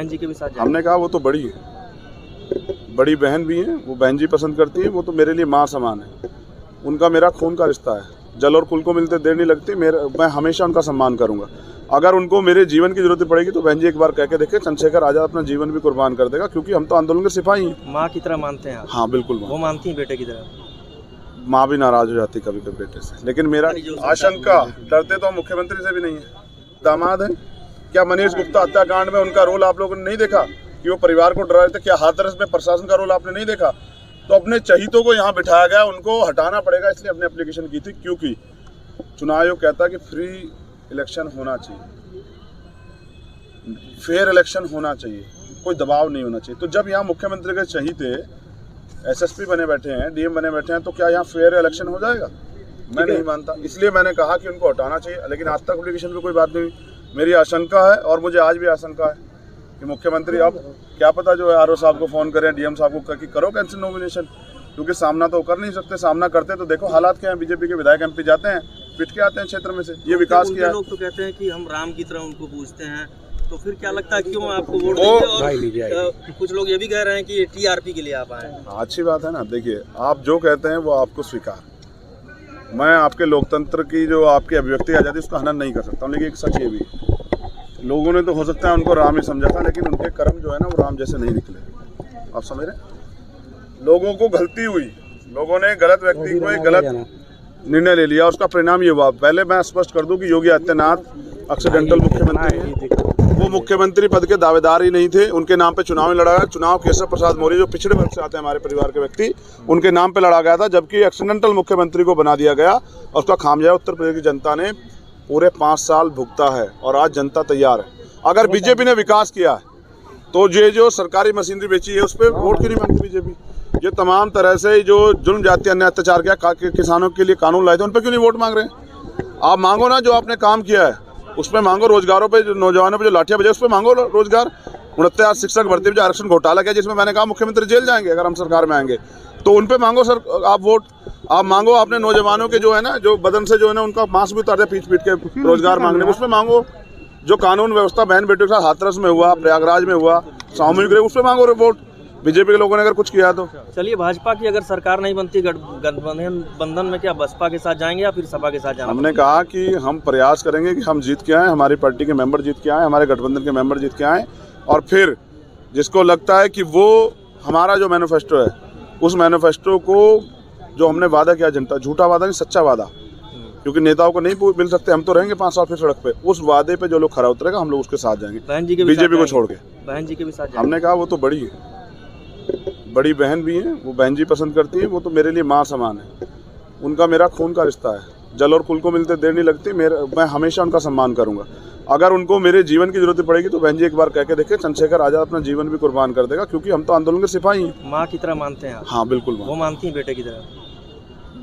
बहन जी के भी साथ हमने कहा वो तो बड़ी है, बड़ी बहन भी है, वो बहन जी पसंद करती है, वो तो मेरे लिए माँ समान है। उनका मेरा खून का रिश्ता है, जल और कुल को मिलते देर नहीं लगती। मैं हमेशा उनका सम्मान करूंगा। अगर उनको मेरे जीवन की जरूरत पड़ेगी तो बहन जी एक बार कह के देखे, चंद्रशेखर आजाद अपना जीवन भी कुर्बान कर देगा, क्योंकि हम तो आंदोलन के सिपाही हैं। माँ की तरह मानते हैं आप? हाँ बिल्कुल, वो मानती हैं बेटे की तरह? माँ भी नाराज हो जाती कभी कभी बेटे से, लेकिन मेरा आशंका, डरते तो हम मुख्यमंत्री से भी नहीं है, दामाद है। क्या मनीष गुप्ता हत्याकांड में उनका रोल आप लोगों ने नहीं देखा कि वो परिवार को डरा रहे थे? क्या हाथरस में प्रशासन का रोल आपने नहीं देखा? तो अपने चहितों को यहाँ बिठाया गया, उनको हटाना पड़ेगा, इसलिए अपने एप्लीकेशन की थी, क्योंकि चुनाव आयोग कहता है कि फ्री इलेक्शन होना चाहिए, फेयर इलेक्शन होना चाहिए, कोई दबाव नहीं होना चाहिए। तो जब यहाँ मुख्यमंत्री के चहीते एसएसपी बने बैठे हैं, डीएम बने बैठे हैं, तो क्या यहाँ फेयर इलेक्शन हो जाएगा? मैं नहीं मानता, इसलिए मैंने कहा कि उनको हटाना चाहिए। लेकिन आज तक एप्लीकेशन पे कोई बात नहीं हुई। मेरी आशंका है, और मुझे आज भी आशंका है कि मुख्यमंत्री अब क्या पता जो है आरओ साहब को फ़ोन करें, डीएम साहब को कि करो कैंसिल नॉमिनेशन, क्योंकि सामना तो कर नहीं सकते। सामना करते तो देखो हालात क्या है, बीजेपी के विधायक एमपी जाते हैं, पिट के आते हैं क्षेत्र में से। ये विकास किया है। लोग तो कहते हैं कि हम राम की तरह उनको पूजते हैं, तो फिर क्या लगता है क्यों आपको वोट देंगे? और कुछ लोग ये भी कह रहे हैं कि ये टीआरपी के लिए आप आए हैं। अच्छी बात है ना। देखिए, आप जो कहते हैं वो आपको स्वीकार, मैं आपके लोकतंत्र की जो आपकी अभिव्यक्ति आज़ादी उसका हनन नहीं कर सकता हूँ। लेकिन एक सच ये भी, लोगों ने तो हो सकता है उनको राम ही समझा था, लेकिन उनके कर्म जो है ना वो राम जैसे नहीं निकले। आप समझ रहे? लोगों को गलती हुई, लोगों ने गलत व्यक्ति को एक गलत निर्णय ले लिया, उसका परिणाम ये हुआ। पहले मैं स्पष्ट कर दूं कि योगी आदित्यनाथ एक्सीडेंटल मुख्यमंत्री हैं। वो मुख्यमंत्री पद के दावेदार ही नहीं थे, उनके नाम पे चुनाव लड़ा गया। चुनाव केशव प्रसाद मौर्य जो पिछड़े वर्ग से आते हैं हमारे परिवार के व्यक्ति, उनके नाम पे लड़ा गया था, जबकि एक्सीडेंटल मुख्यमंत्री को बना दिया गया। और उसका खामियाजा उत्तर प्रदेश की जनता ने पूरे 5 साल भुगता है, और आज जनता तैयार है। अगर बीजेपी ने विकास किया है तो ये जो सरकारी मशीनरी बेची है उस पर वोट क्यों नहीं मांगती बीजेपी? ये तमाम तरह से जो जुल्म जाति अन्याय अत्याचार किया, किसानों के लिए कानून लाए थे, उन पर क्यों नहीं वोट मांग रहे हैं? आप मांगो ना, जो आपने काम किया है उस पर मांगो। रोजगारों पे, जो नौजवानों पे जो लाठियां बजे उस पर मांगो रोजगार। 69 शिक्षक भर्ती में जो आरक्षण घोटाला किया, जिसमें मैंने कहा मुख्यमंत्री जेल जाएंगे अगर हम सरकार में आएंगे, तो उन पे मांगो सर आप वोट। आप मांगो अपने नौजवानों के जो है ना, जो बदन से जो है ना उनका मांस भी उतार दिया पीट के रोजगार मांगने, उस पर मांगो। जो कानून व्यवस्था बहन बेटियों के साथ हाथरस में हुआ, प्रयागराज में हुआ, सामूहिक उस पर मांगो वोट। बीजेपी के लोगों ने अगर कुछ किया तो चलिए, भाजपा की अगर सरकार नहीं बनती गठबंधन में, क्या बसपा के साथ जाएंगे या फिर सपा के साथ जाएंगे? हमने कहा कि हम प्रयास करेंगे कि हम जीत के आए, हमारी पार्टी के मेंबर जीत के आए, हमारे गठबंधन के मेंबर जीत के आए, और फिर जिसको लगता है कि वो हमारा जो मैनिफेस्टो है, उस मैनिफेस्टो को जो हमने वादा किया जनता, झूठा वादा नहीं सच्चा वादा, क्योंकि नेताओं को नहीं मिल सकते, हम तो रहेंगे 5 साल फिर सड़क पे, उस वादे पे जो लोग खरा उतरेगा हम लोग उसके साथ जाएंगे, बहन जी के बीजेपी को छोड़ के। बहन जी के भी साथ हमने कहा वो तो बड़ी है, बड़ी बहन भी है, वो बहन जी पसंद करती है, वो तो मेरे लिए माँ समान है। उनका मेरा खून का रिश्ता है, जल और कुल को मिलते देर नहीं लगती। मैं हमेशा उनका सम्मान करूंगा। अगर उनको मेरे जीवन की जरूरत पड़ेगी तो बहन जी एक बार कह के देखे, चंद्रशेखर आजाद अपना जीवन भी कुर्बान कर देगा, क्योंकि हम तो आंदोलन के सिपाही हैं। माँ की तरह मानते हैं आप? हाँ बिल्कुल। वो मानती हैं बेटे की तरह?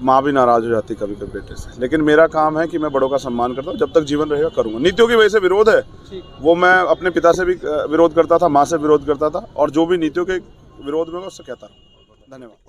माँ भी नाराज हो जाती कभी कभी बेटे से, लेकिन मेरा काम है कि मैं बड़ों का सम्मान करता हूँ। जब तक जीवन रहेगा करूँगा। नीतियों की वजह से विरोध है, वो मैं अपने पिता से भी विरोध करता था, माँ से विरोध करता था, और जो भी नीतियों के विरोध में उससे कहता रहा। धन्यवाद।